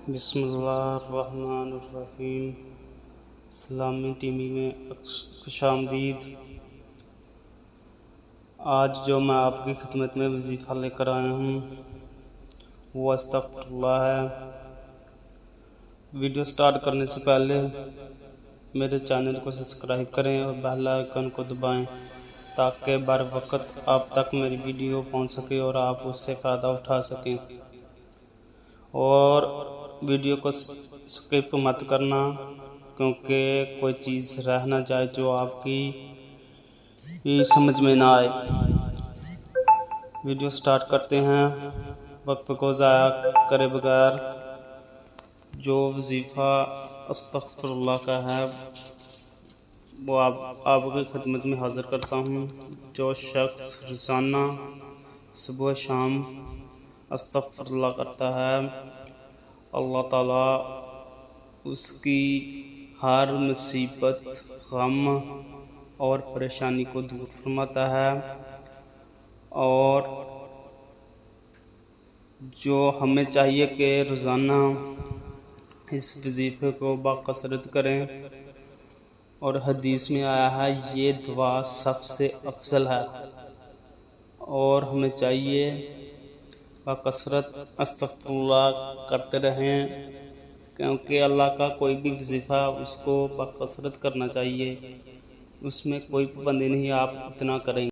بسم اللہ الرحمن الرحیم۔ اسلامی ٹی وی میں خوش آمدید۔ آج جو میں آپ کی خدمت میں وظیفہ لے کر آیا ہوں وہ استغفر اللہ ہے۔ ویڈیو سٹارٹ کرنے سے پہلے میرے چینل کو سبسکرائب کریں اور بیل آئیکن کو دبائیں تاکہ بر وقت آپ تک میری ویڈیو پہنچ سکے اور آپ اس سے فائدہ اٹھا سکیں، اور ویڈیو کو سکپ مت کرنا کیونکہ کوئی چیز رہ نہ جائے جو آپ کی سمجھ میں نہ آئے۔ ویڈیو سٹارٹ کرتے ہیں وقت کو ضائع کرے بغیر۔ جو وظیفہ استغفر اللہ کا ہے وہ آپ کی خدمت میں حاضر کرتا ہوں۔ جو شخص روزانہ صبح شام استغفر اللہ کرتا ہے، اللہ تعالیٰ اس کی ہر مصیبت، غم اور پریشانی کو دور فرماتا ہے، اور جو ہمیں چاہیے کہ روزانہ اس وظیفے کو باکثرت کریں، اور حدیث میں آیا ہے یہ دعا سب سے افضل ہے، اور ہمیں چاہیے باکثرت استغفر اللہ کرتے رہیں، کیونکہ اللہ کا کوئی بھی وظیفہ اس کو باکثرت کرنا چاہیے، اس میں کوئی پابندی نہیں، آپ اتنا کریں۔